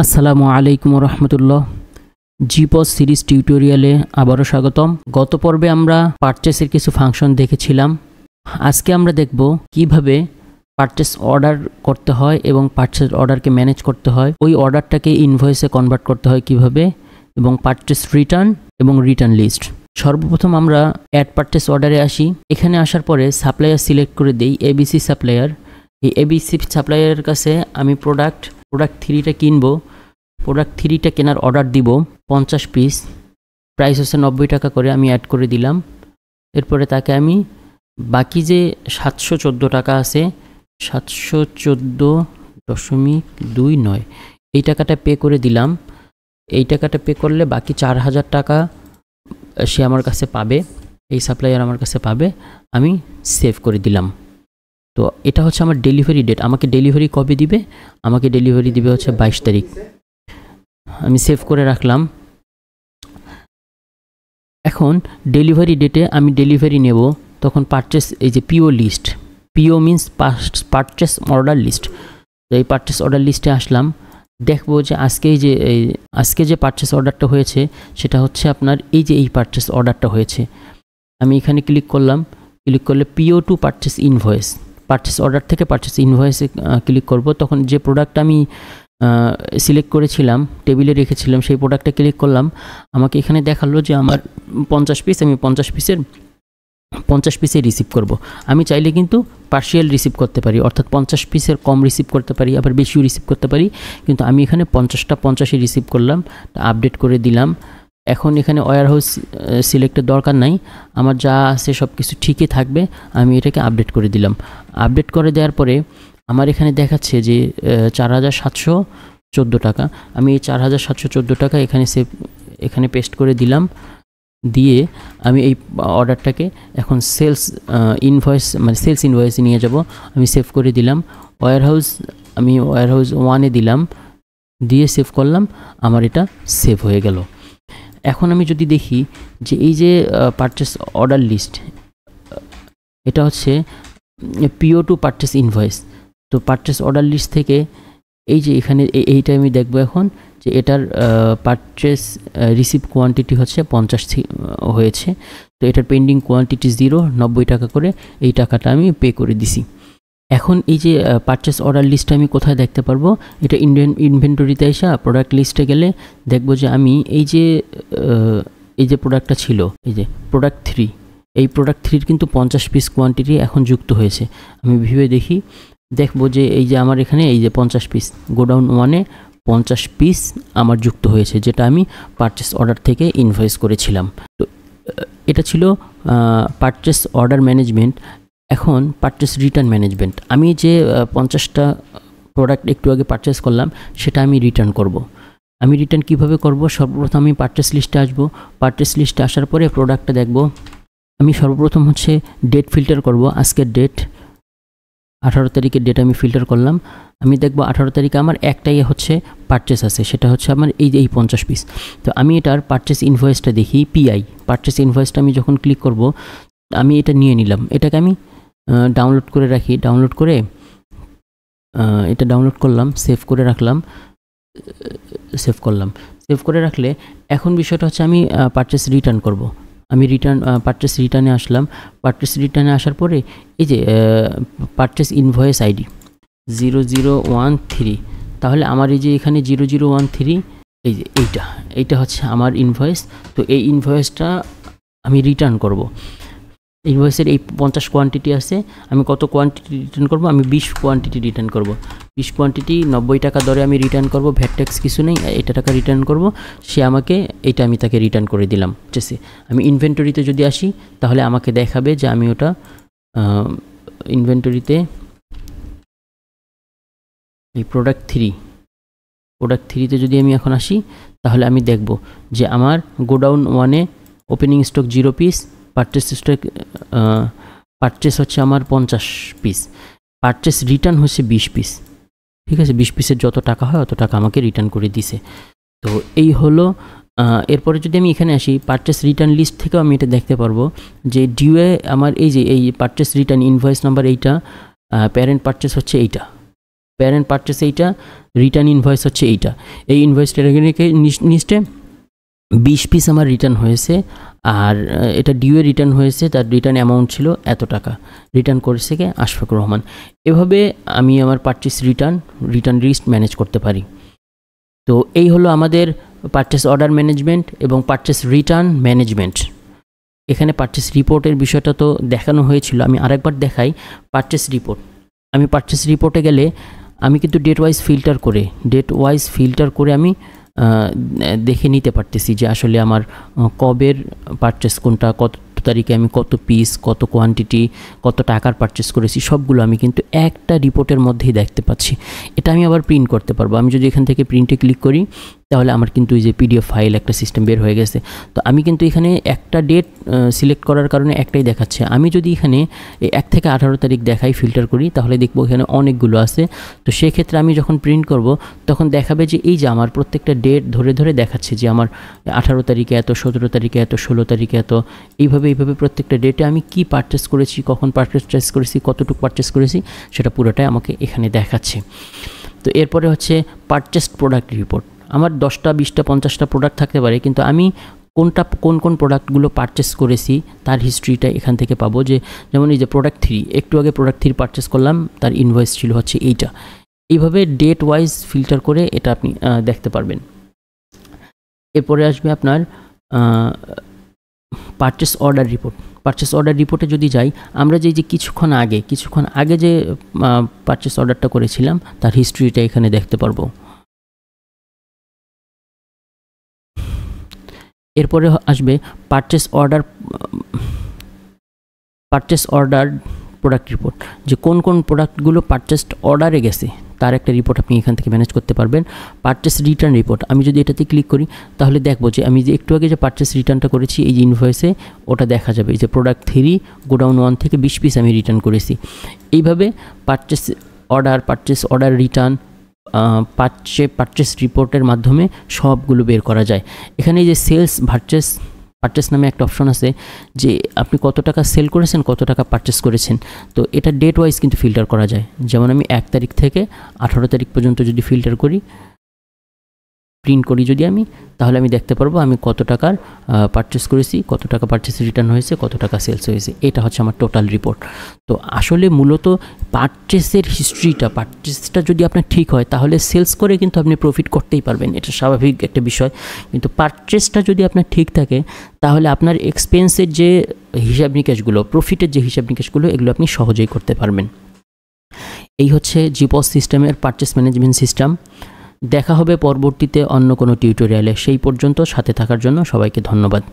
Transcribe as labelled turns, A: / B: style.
A: আসসালামু আলাইকুম রহমতুল্লাহ। Jeeps series টিউটোরিয়ালে আবারও স্বাগতম। গত পর্বে আমরা পারচেসের কিছু ফাংশন দেখেছিলাম। আজকে আমরা দেখব কিভাবে পারচেস অর্ডার করতে হয় এবং পারচেস অর্ডারকে ম্যানেজ করতে হয়, ওই অর্ডারটাকে ইনভয়েসে কনভার্ট করতে হয় কিভাবে, এবং পারচেস রিটার্ন এবং রিটার্ন লিস্ট। সর্বপ্রথম আমরা অ্যাড পারচেস অর্ডারে আসি। এখানে আসার পরে সাপ্লায়ার সিলেক্ট করে দিই এবিসি সাপ্লায়ার। এই এবিসি সাপ্লায়ারের কাছে আমি প্রোডাক্ট 3টা কিনবো। প্রোডাক্ট 3টা কেনার অর্ডার দিব 50 পিস, প্রাইস হচ্ছে 90 টাকা করে, আমি অ্যাড করে দিলাম। এরপরে তাকে আমি বাকি যে 714 টাকা আছে, 714.29 এই টাকাটা পে করে দিলাম। এই টাকাটা পে করলে বাকি 4000 টাকা সে আমার কাছে পাবে, এই সাপ্লায়ার আমার কাছে পাবে। আমি সেভ করে দিলাম। তো এটা হচ্ছে আমার ডেলিভারি ডেট। আমাকে ডেলিভারি কবে দিবে? আমাকে ডেলিভারি দিবে হচ্ছে 22 তারিখ। আমি সেভ করে রাখলাম। এখন ডেলিভারি ডেটে আমি ডেলিভারি নেব, তখন পারচেস, এই যে পিও লিস্ট, পিও মিন্স পারচেস অর্ডার লিস্ট। তো এই পারচেস অর্ডার লিস্টে আসলাম, দেখবো যে আজকে যে পারচেস অর্ডারটা হয়েছে সেটা হচ্ছে আপনার এই পারচেস অর্ডারটা হয়েছে। আমি এখানে ক্লিক করলাম। ক্লিক করলে PO to purchase invoice, purchase order থেকে পারচেস ইনভয়েসে ক্লিক করব। তখন যে প্রোডাক্টটা আমি সিলেক্ট করেছিলাম, টেবিলে রেখেছিলাম, সেই প্রোডাক্টটা ক্লিক করলাম। আমাকে এখানে দেখালো যে আমার 50 পিস, আমি 50 পিসে রিসিভ করব। আমি চাইলে কিন্তু পার্শিয়াল রিসিভ করতে পারি, অর্থাৎ 50 পিসের কম রিসিভ করতে পারি, আবার বেশিও রিসিভ করতে পারি। কিন্তু আমি এখানে 50ই রিসিভ করলাম, আপডেট করে দিলাম। এখন এখানে ওয়্যার হাউস সিলেক্টের দরকার নাই, আমার যা আছে সব কিছু ঠিকই থাকবে। আমি এটাকে আপডেট করে দিলাম। আপডেট করে দেওয়ার পরে আমার এখানে দেখাচ্ছে যে 4714 টাকা। আমি এই 4714 টাকা এখানে পেস্ট করে দিলাম। দিয়ে আমি এই অর্ডারটাকে এখন সেলস ইনভয়েসে নিয়ে যাব। আমি সেভ করে দিলাম। আমি ওয়্যার হাউস 1-এ দিলাম, দিয়ে সেভ করলাম। আমার এটা সেভ হয়ে গেল। এখন আমি যদি দেখি যে এই যে পারচেস অর্ডার লিস্ট, এটা হচ্ছে পিও টু পারচেস ইনভয়েস। তো পারচেস অর্ডার লিস্ট থেকে এই যে এখানে এইটা আমি দেখব এখন যে এটার পারচেস রিসিভ কোয়ান্টিটি হচ্ছে 50 হয়েছে। তো এটার পেন্ডিং কোয়ান্টিটি 0, 90 টাকা করে, এই টাকাটা আমি পে করে দিছি। এখন এই যে পারচেস অর্ডার লিস্টটা আমি কোথায় দেখতে পারবো? এটা ইনভেন্টরিতে এসে প্রোডাক্ট লিস্টে গেলে দেখব যে আমি এই যে প্রোডাক্টটা ছিল, এই যে প্রোডাক্ট 3, এই প্রোডাক্ট 3 কিন্তু 50 পিস কোয়ান্টিটি এখন যুক্ত হয়েছে। আমি ভেবে দেখব যে এই যে আমার এখানে এই যে 50 পিস, গোডাউন 1-এ 50 পিস আমার যুক্ত হয়েছে, যেটা আমি পারচেস অর্ডার থেকে ইনভয়েস করেছিলাম। তো এটা ছিল পারচেস অর্ডার ম্যানেজমেন্ট। এখন পারচেস রিটার্ন ম্যানেজমেন্ট। আমি যে 50টা প্রোডাক্ট একটু আগে পারচেস করলাম সেটা আমি রিটার্ন করব। আমি রিটার্ন কিভাবে করব? সর্বপ্রথম আমি পারচেস লিস্টে আসব। পারচেস লিস্টে আসার পরে প্রোডাক্টটা দেখব। আমি সর্বপ্রথম হচ্ছে ডেট ফিল্টার করব। আজকের ডেট 18 তারিখের ডেট আমি ফিল্টার করলাম। আমি দেখব 18 তারিখে আমার একটাই হচ্ছে পারচেস আছে, সেটা হচ্ছে আমার এই 50 পিস। তো আমি এটার পারচেস ইনভয়েসটা দেখি, পিআই পারচেস ইনভয়েসটা আমি যখন ক্লিক করব, আমি এটা নিয়ে নিলাম। এটাকে আমি ডাউনলোড করে রাখি। ডাউনলোড করলাম, সেভ করে রাখলে এখন বিষয়টা হচ্ছে আমি পারচেস রিটার্ন করব। আমি পারচেস রিটার্নে আসলাম। পারচেস রিটার্নে আসার পরে এই যে পারচেস ইনভয়েস আইডি 0013, তাহলে আমার এই যে এখানে 0013, এই যে এইটা হচ্ছে আমার ইনভয়েস। তো এই ইনভয়েসটা আমি রিটার্ন করব। ইনভয়েসের এই 50 কোয়ান্টিটি আছে, আমি কত কোয়ান্টিটি রিটার্ন করব? আমি 20 কোয়ান্টিটি রিটার্ন করব। 20 কোয়ান্টিটি 90 টাকা দরে আমি রিটার্ন করব, ভ্যাট ট্যাক্স কিছু নেই, এটা টাকা রিটার্ন করব। সে আমাকে এটা, আমি তাকে রিটার্ন করে দিলাম। ঠিক আছে, আমি ইনভেন্টরিতে যদি আসি তাহলে আমাকে দেখাবে যে আমি ওটা ইনভেন্টরিতে এই প্রোডাক্ট 3তে যদি আমি এখন আসি তাহলে আমি দেখব যে আমার গোডাউন 1-এ ওপেনিং স্টক 0 পিস, পারচেস হচ্ছে আমার 50 পিস, পারচেস রিটার্ন হচ্ছে 20 পিস। ঠিক আছে, 20 পিসের যত টাকা হয় অত টাকা আমাকে রিটার্ন করে দিছে। তো এই হলো। এরপরে যদি আমি এখানে আসি, পারচেস রিটার্ন লিস্ট থেকেও আমি এটা দেখতে পারবো যে ডিউএ আমার এই পারচেস রিটার্ন ইনভয়েস নাম্বার, এইটা প্যারেন্ট পারচেস হচ্ছে এইটা। প্যারেন্ট পারচেস এইটা, রিটার্ন ইনভয়েস হচ্ছে এইটা। এই ইনভয়েসটা নিচে 20 পিস আমার রিটার্ন হয়েছে, আর এটা ডিউয়ে রিটার্ন হয়েছে, তার রিটার্ন অ্যামাউন্ট ছিল এত টাকা, রিটার্ন করেছে কে আশফাকুর রহমান। এভাবে আমি আমার পারচেস রিটার্ন লিস্ট ম্যানেজ করতে পারি। তো এই হলো আমাদের পারচেস অর্ডার ম্যানেজমেন্ট এবং পারচেস রিটার্ন ম্যানেজমেন্ট। এখানে পারচেস রিপোর্টের বিষয়টা তো দেখানো হয়েছিল, আমি আরেকবার দেখাই। পারচেস রিপোর্ট, আমি পারচেস রিপোর্টে গেলে আমি কিন্তু ডেট ওয়াইজ ফিল্টার করে আমি দেখে নিতে পারতেছি যে আসলে আমার কবের পারচেস কোনটা, কত তারিখে আমি কত পিস, কত কোয়ান্টিটি, কত টাকার পারচেস করেছি, সবগুলো আমি কিন্তু একটা রিপোর্টের মধ্যেই দেখতে পাচ্ছি। এটা আমি আবার প্রিন্ট করতে পারবো। আমি যদি এখান থেকে প্রিন্টে ক্লিক করি তাহলে আমার কিন্তু এই যে পিডিএফ ফাইল একটা সিস্টেম বের হয়ে গেছে। তো আমি কিন্তু এখানে একটা ডেট সিলেক্ট করার কারণে একটাই দেখাচ্ছে। আমি যদি এখানে 1 থেকে 18 তারিখ দেখাই, ফিল্টার করি, তাহলে দেখবো এখানে অনেকগুলো আছে। তো সেক্ষেত্রে আমি যখন প্রিন্ট করব তখন দেখাবে যে এই যে আমার প্রত্যেকটা ডেট ধরে দেখাচ্ছে যে আমার 18 তারিখে এত, 17 তারিখে এত, 16 তারিখে এত, এইভাবে প্রত্যেকটা ডেটে আমি কি পারচেস করেছি, কখন পারচেস করেছি, কতটুকু পারচেস করেছি, সেটা পুরোটাই আমাকে এখানে দেখাচ্ছে। তো এরপরে হচ্ছে পারচেসড প্রোডাক্ট রিপোর্ট। আমার 10টা, 20টা, 50টা প্রোডাক্ট থাকতে পারে, কিন্তু আমি কোন প্রোডাক্টগুলো পারচেস করেছি তার হিস্ট্রিটা এখান থেকে পাবো। যেমন এই যে প্রোডাক্ট 3, একটু আগে প্রোডাক্ট 3 পারচেস করলাম, তার ইনভয়েস ছিল হচ্ছে এইটা। এইভাবে ডেট ওয়াইজ ফিল্টার করে এটা আপনি দেখতে পারবেন। এরপরে আসবে আপনার purchase order report. Purchase order রিপোর্টে যদি যাই, আমরা যে কিছুক্ষণ আগে যে পারচেস অর্ডারটা করেছিলাম তার হিস্ট্রিটা এখানে দেখতে পারবো। এরপরে আসবে পারচেস অর্ডার প্রোডাক্ট রিপোর্ট, যে কোন প্রোডাক্টগুলো পারচেসড অর্ডারে গেছে তার একটা রিপোর্ট আপনি এখান থেকে ম্যানেজ করতে পারবেন। পারচেস রিটার্ন রিপোর্ট, আমি যদি এটাতে ক্লিক করি তাহলে দেখবো যে আমি যে একটু আগে যে পারচেস রিটার্নটা করেছি এই যে ইনভয়েসে ওটা দেখা যাবে, এই যে প্রোডাক্ট 3 গোডাউন 1 থেকে 20 পিস আমি রিটার্ন করেছি। এইভাবে পারচেস অর্ডার রিটার্ন পারচেস রিপোর্টের মাধ্যমে সবগুলো বের করা যায়। এখানে যে সেলস পারচেস নামে একটা অপশন আছে, যে আপনি কত টাকা সেল করেছেন, কত টাকা পারচেস করেছেন। তো এটা ডেট ওয়াইজ কিন্তু ফিল্টার করা যায়। যেমন আমি 1 তারিখ থেকে 18 তারিখ পর্যন্ত যদি ফিল্টার করি, প্রিন্ট করি যদি আমি, তাহলে আমি দেখতে পারবো আমি কত টাকার পারচেস করেছি, কত টাকা পারচেস রিটার্ন হয়েছে, কত টাকা সেলস হয়েছে। এটা হচ্ছে আমার টোটাল রিপোর্ট। তো আসলে মূলত পারচেসটা যদি আপনার ঠিক হয় তাহলে সেলস করে কিন্তু আপনি প্রফিট করতেই পারবেন, এটা স্বাভাবিক একটা বিষয়। কিন্তু পারচেসটা যদি আপনার ঠিক থাকে তাহলে আপনার এক্সপেন্সের যে হিসাব নিকাশগুলো, প্রফিটের যে হিসাব নিকাশগুলো, এগুলো আপনি সহজেই করতে পারবেন। এই হচ্ছে জিপস সিস্টেমের পারচেস ম্যানেজমেন্ট সিস্টেম। দেখা হবে পরবর্তীতে অন্য কোনো টিউটোরিয়ালে। সেই পর্যন্ত সাথে থাকার জন্য সবাইকে ধন্যবাদ।